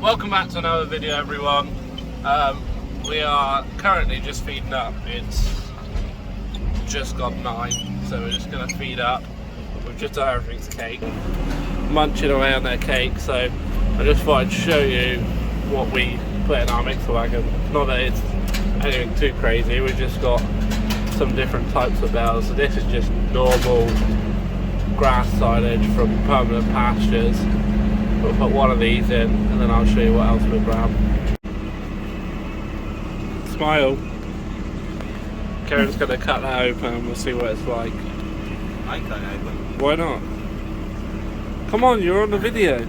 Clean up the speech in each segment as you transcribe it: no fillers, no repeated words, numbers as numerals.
Welcome back to another video, everyone. We are currently just feeding up. It's just gone 9, so we're just going to feed up. We've just done everything's cake, munching away on their cake. So I just thought I'd show you what we put in our mixer wagon. Not that it's anything too crazy, we've just got some different types of bales. So this is just normal grass silage from permanent pastures. We'll put one of these in and then I'll show you what else we'll grab. Smile. Karen's going to cut that open and we'll see what it's like. I ain't cutting it open. Why not? Come on, you're on the video.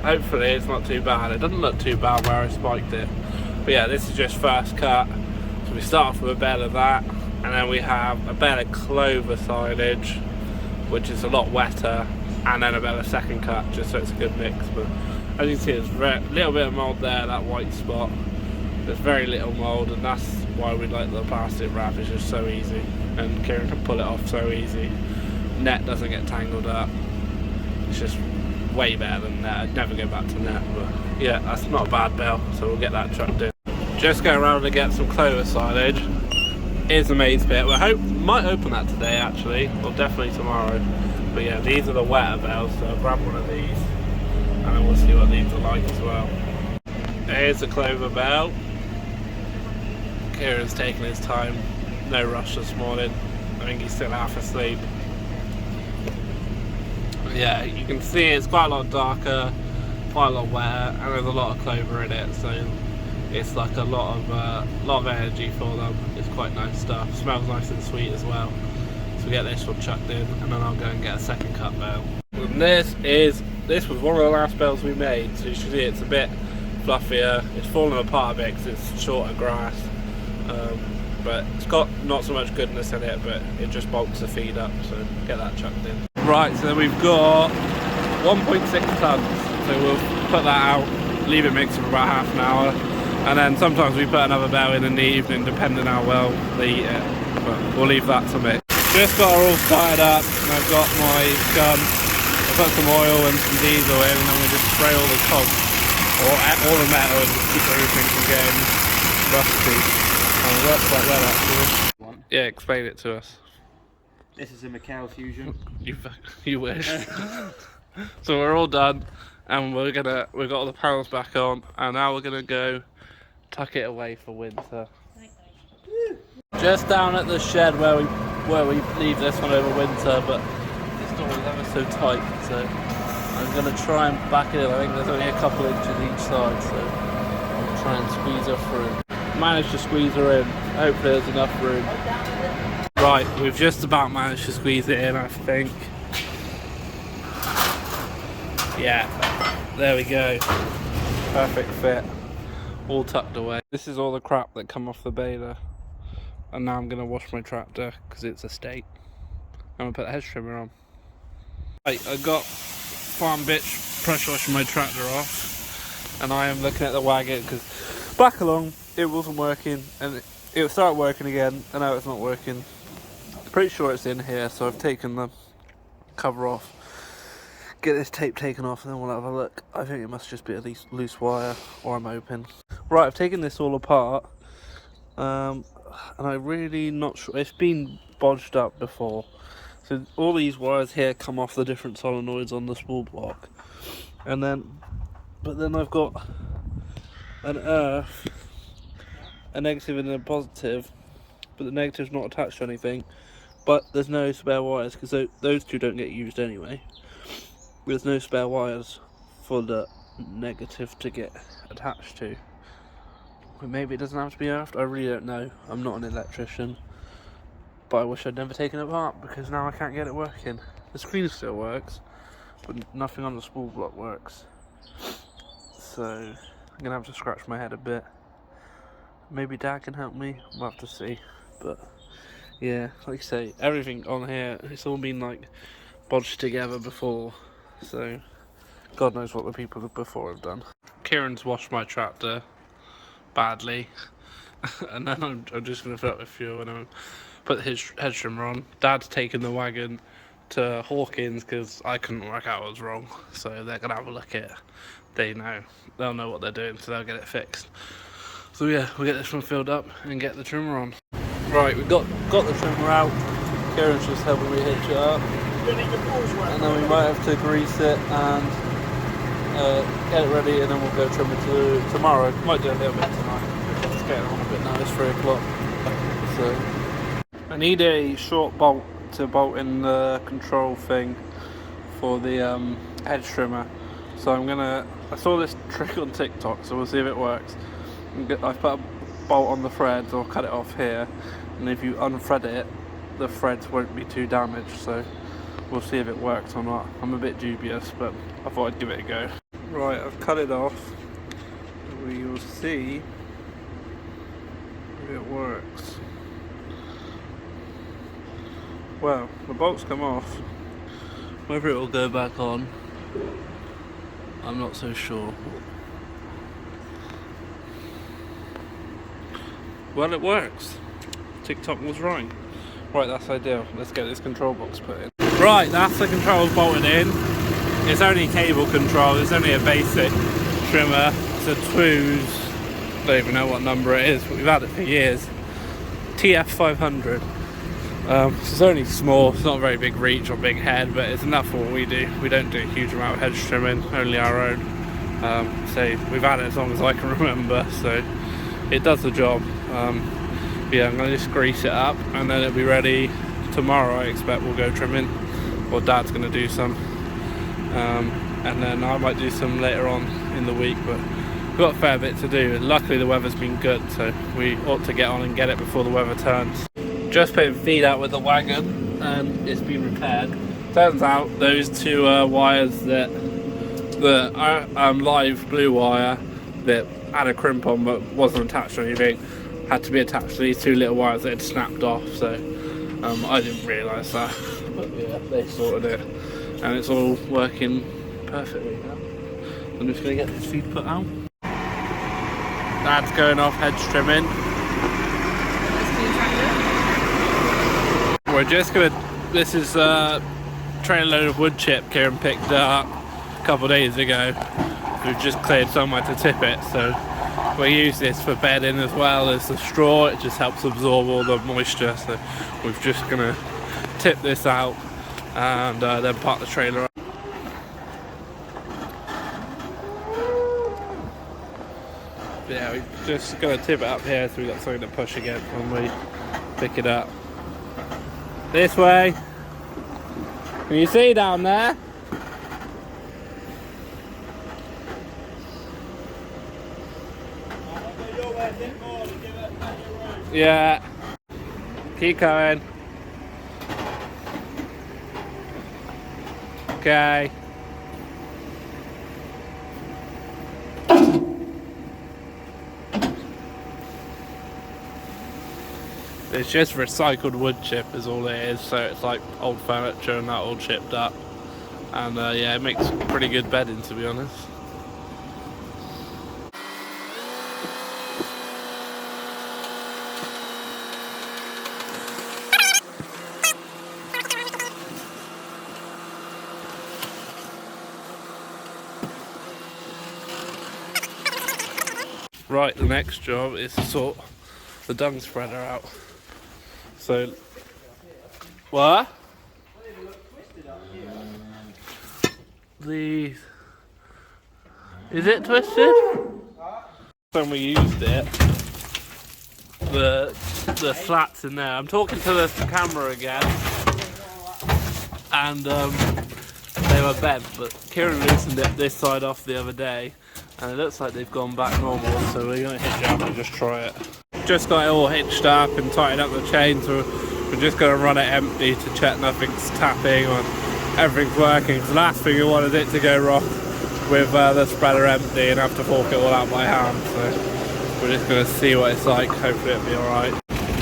Hopefully it's not too bad. It doesn't look too bad where I spiked it. But yeah, this is just first cut. So we start off with a bale of that, and then we have a bale of clover silage, which is a lot wetter, and then a bale of second cut, just so it's a good mix. But as you can see, there's a little bit of mould there, that white spot. There's very little mould, and that's why we like the plastic wrap. It's just so easy, and Kieran can pull it off so easy. Net doesn't get tangled up. It's just way better than net. I'd never go back to net, but yeah, that's not a bad bale, so we'll get that chucked in. Just go around and get some clover silage. Here's the maize pit. We might open that today actually, or definitely tomorrow. But yeah, these are the wetter bales, so I'll grab one of these and then we'll see what these are like as well. Here's the clover bale. Kieran's taking his time, no rush this morning. I think he's still half asleep. Yeah, you can see it's quite a lot darker, quite a lot wetter, and there's a lot of clover in it, so it's like a lot of energy for them. It's quite nice stuff. Smells nice and sweet as well. So we get this one chucked in, and then I'll go and get a second cut bale. And this was one of the last bales we made, so you should see it's a bit fluffier. It's falling apart a bit because it's shorter grass, but it's got not so much goodness in it, but it just bulks the feed up, so get that chucked in. Right, so we've got 1.6 tons, so we'll put that out, leave it mixing for about half an hour, and then sometimes we put another bale in the evening depending how well they eat it, but we'll leave that to mix. Just got her all started up, and I've got my gun. I put some oil and some diesel in, and then we just spray all the cogs, or all the metal, and just keep everything from getting rusty. And it works quite well actually. Yeah, explain it to us. This is a Macau Fusion. You wish. So we're all done, and we've got all the panels back on, and now we're gonna go tuck it away for winter. Just down at the shed where we leave this one over winter, but this door is ever so tight, so I'm gonna try and back it in. I think there's only a couple inches each side, so I'll try and squeeze her through. Managed to squeeze her in. Hopefully there's enough room. Right, we've just about managed to squeeze it in, I think. Yeah, there we go. Perfect fit. All tucked away. This is all the crap that come off the baler. And now I'm going to wash my tractor because it's a state. I'm going to put the hedge trimmer on. Right, I got farm bitch pressure washing my tractor off. And I am looking at the wagon because back along it wasn't working. And it started working again and now it's not working. Pretty sure it's in here, so I've taken the cover off, get this tape taken off, and then we'll have a look. I think it must just be at least loose wire, or I'm open. Right, I've taken this all apart, and I'm really not sure. It's been bodged up before, so all these wires here come off the different solenoids on the spool block, and then, but then I've got an earth, a negative and a positive, but the negative's not attached to anything. But there's no spare wires because those two don't get used anyway. There's no spare wires for the negative to get attached to. But maybe it doesn't have to be earthed. I really don't know. I'm not an electrician. But I wish I'd never taken it apart because now I can't get it working. The screen still works, but nothing on the spool block works. So I'm going to have to scratch my head a bit. Maybe Dad can help me. We'll have to see. But yeah, like I say, everything on here, it's all been like bodged together before, so God knows what the people before have done. Kieran's washed my tractor badly, and then I'm just going to fill it with fuel and I'm put his hedge trimmer on. Dad's taken the wagon to Hawkins because I couldn't work out what was wrong, so they're going to have a look at they'll know what they're doing, so they'll get it fixed. So yeah, we'll get this one filled up and get the trimmer on. Right, we've got the trimmer out. Kieran's just helping me hitch it up. And then we might have to grease it and get it ready, and then we'll go trim it tomorrow. Might do a little bit tonight. It's getting on a bit now, it's 3 o'clock. So I need a short bolt to bolt in the control thing for the edge trimmer. So I saw this trick on TikTok, so we'll see if it works. I've put a bolt on the threads, or cut it off here, and if you unthread it, the threads won't be too damaged, so we'll see if it works or not. I'm a bit dubious, but I thought I'd give it a go. Right, I've cut it off. We will see if it works. Well, the bolt's come off. Whether it will go back on, I'm not so sure. Well, it works. TikTok was right. Right, that's ideal. Let's get this control box put in. Right, that's the controls bolted in. It's only cable control. It's only a basic trimmer. It's a Twos. Don't even know what number it is, but we've had it for years. TF500. It's only small. It's not a very big reach or big head, but it's enough for what we do. We don't do a huge amount of hedge trimming, only our own. So we've had it as long as I can remember. So it does the job. Yeah, I'm going to just grease it up, and then it'll be ready tomorrow. I expect we'll go trimming, or Dad's going to do some, and then I might do some later on in the week, but we've got a fair bit to do. Luckily the weather's been good, so we ought to get on and get it before the weather turns. Just putting feed out with the wagon, and it's been repaired. Turns out those two wires that the live blue wire that had a crimp on but wasn't attached or anything, had to be attached to these two little wires that had snapped off, so I didn't realise that, but yeah, they sorted it, and it's all working perfectly now. I'm just going to get this feed put out. Dad's going off hedge trimming. We're just going to, this is a trailer load of wood chip Kieran picked up a couple of days ago. We've just cleared somewhere to tip it, so we use this for bedding as well as the straw. It just helps absorb all the moisture, so we're just going to tip this out and then park the trailer up. Yeah, we're just going to tip it up here so we've got something to push against when we pick it up. This way. Can you see down there? Yeah. Keep going. Okay. It's just recycled wood chip is all it is, so it's like old furniture and that all chipped up. And yeah, it makes pretty good bedding, to be honest. Right, the next job is to sort the dung spreader out. So, what? Is it twisted? When we used it, the slats in there. I'm talking to the camera again, and they were bent, but Kieran loosened it this side off the other day, and it looks like they've gone back normal, so we're going to hitch it up and just try it. Just got it all hitched up and tightened up the chain, so we're just going to run it empty to check nothing's tapping or everything's working. The last thing we wanted it to go wrong with the spreader empty and have to fork it all out by hand, so we're just going to see what it's like. Hopefully it'll be alright.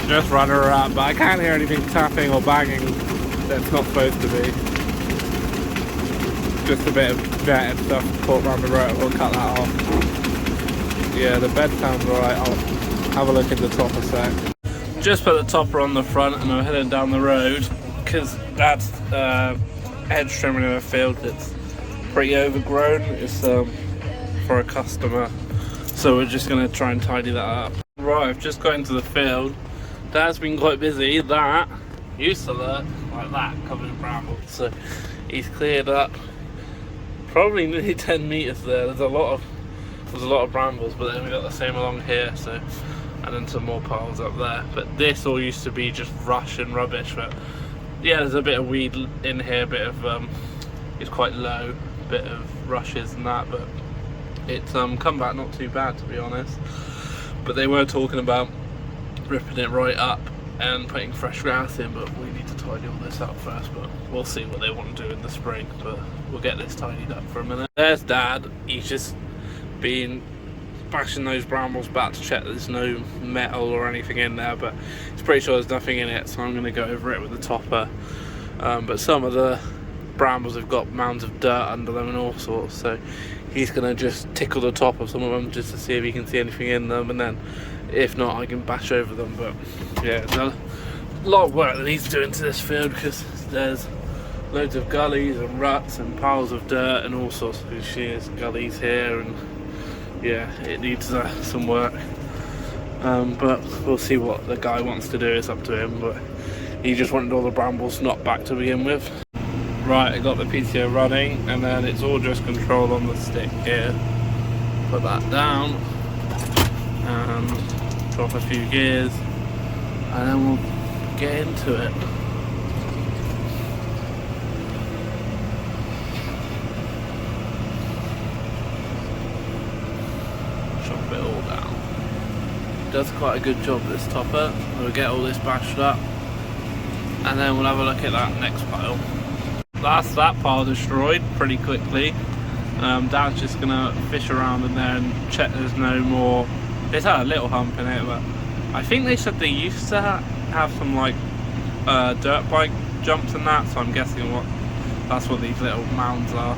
Just running around, but I can't hear anything tapping or banging that's not supposed to be. Just a bit of jet and stuff caught around the rotor, we'll cut that off. Yeah, the bed sounds alright. I'll have a look at the top a sec. Just put the topper on the front and I'm heading down the road because Dad's hedge trimming in a field that's pretty overgrown. It's for a customer, so we're just going to try and tidy that up. Right, I've just got into the field. Dad's been quite busy. That used to look like that, covered in brambles, so he's cleared up probably nearly 10 meters there. There's a lot of brambles, but then we got the same along here, so, and then some more piles up there. But this all used to be just rush and rubbish, but yeah, there's a bit of weed in here, a bit of it's quite low, a bit of rushes and that, but it's come back not too bad, to be honest. But they were talking about ripping it right up and putting fresh grass in, but we need to tidy all this up first. But we'll see what they want to do in the spring, but we'll get this tidied up for a minute. There's Dad. He's just been bashing those brambles back to check there's no metal or anything in there, but he's pretty sure there's nothing in it, so I'm going to go over it with the topper. But some of the brambles have got mounds of dirt under them and all sorts, so he's going to just tickle the top of some of them just to see if he can see anything in them, and then if not, I can bash over them. But yeah, there's a lot of work that needs doing to this field, because there's loads of gullies and ruts and piles of dirt and all sorts of shears, gullies here, and yeah, it needs some work. But we'll see what the guy wants to do. It's up to him, but he just wanted all the brambles knocked back to begin with. Right, I got the PTO running, and then it's all just control on the stick here. Put that down and drop a few gears, and then we'll get into it. Chop it all down. Does quite a good job, this topper. We'll get all this bashed up, and then we'll have a look at that next pile. That's that pile destroyed pretty quickly. Dad's just gonna fish around in there and check there's no more. It's had a little hump in it, but I think they said they used to have some like dirt bike jumps and that, so I'm guessing that's what these little mounds are.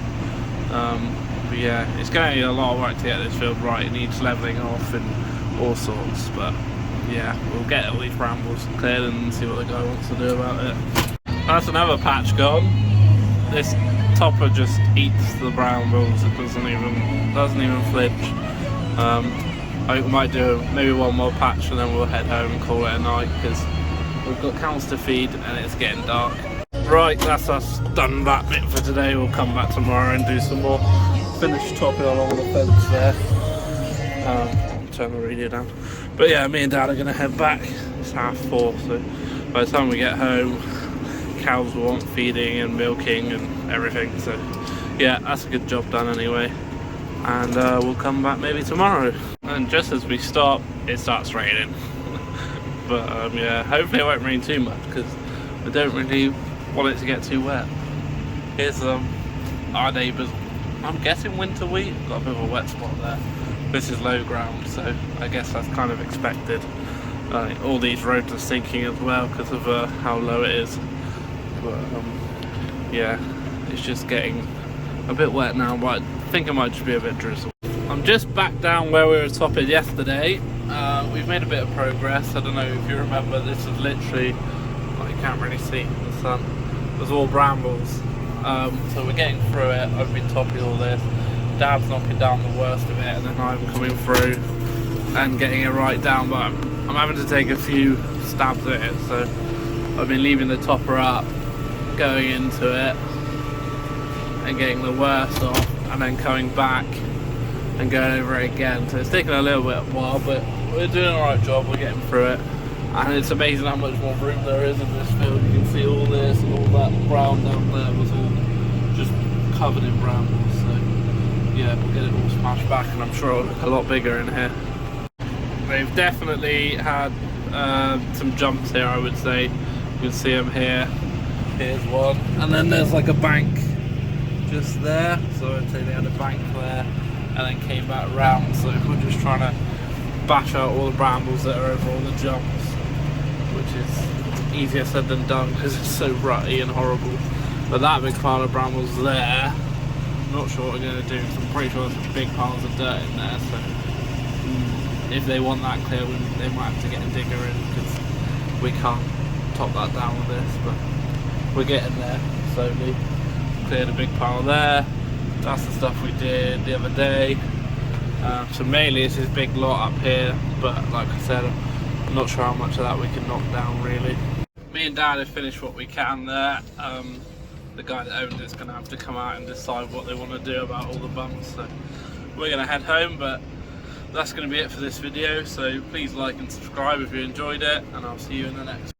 But yeah, it's going to need a lot of work to get this field right. It needs levelling off and all sorts, but yeah, we'll get all these brambles cleared and see what the guy wants to do about it. That's another patch gone. This topper just eats the brambles. It doesn't even flinch. I might do maybe one more patch and then we'll head home and call it a night, because we've got cows to feed and it's getting dark. Right, that's us done that bit for today. We'll come back tomorrow and do some more. Finish topping along the fence there. Turn the radio down. But yeah, me and Dad are going to head back. It's 4:30, so by the time we get home, cows will want feeding and milking and everything. So yeah, that's a good job done anyway. And we'll come back maybe tomorrow. And just as we stop, it starts raining. But yeah, hopefully it won't rain too much, because I don't really want it to get too wet. Here's our neighbours, I'm guessing winter wheat. Got a bit of a wet spot there. This is low ground, so I guess that's kind of expected. All these roads are sinking as well because of how low it is. But yeah, it's just getting a bit wet now, but I think it might just be a bit drizzle. I'm just back down where we were topping yesterday. We've made a bit of progress. I don't know if you remember, this is literally, well, you can't really see in the sun, it was all brambles. So we're getting through it. I've been topping all this. Dad's knocking down the worst of it, and then I'm coming through and getting it right down, but I'm having to take a few stabs at it. So I've been leaving the topper up, going into it and getting the worst off, and then coming back and going over it again. So it's taking a little bit of a while, but we're doing a right job. We're getting through it, and it's amazing how much more room there is in this field. You can see all this and all that brown down there was all just covered in brambles. So yeah, we'll get it all smashed back, and I'm sure it'll look a lot bigger in here. They've definitely had some jumps here, I would say. You can see them here. Here's one, and then there's like a bank just there. So I'd say they had a bank there and then came back around. So we're just trying to bash out all the brambles that are over all the jumps, which is easier said than done because it's so rutty and horrible. But that big pile of brambles there, I'm not sure what we're going to do, because I'm pretty sure there's some big piles of dirt in there. So if they want that clear, they might have to get a digger in, because we can't top that down with this. But we're getting there slowly. Cleared a big pile there. That's the stuff we did the other day. So mainly it's this big lot up here, but like I said, I'm not sure how much of that we can knock down really. Me and Dad have finished what we can there. The guy that owned it's going to have to come out and decide what they want to do about all the bumps, so we're going to head home, but that's going to be it for this video. So please like and subscribe if you enjoyed it, and I'll see you in the next one.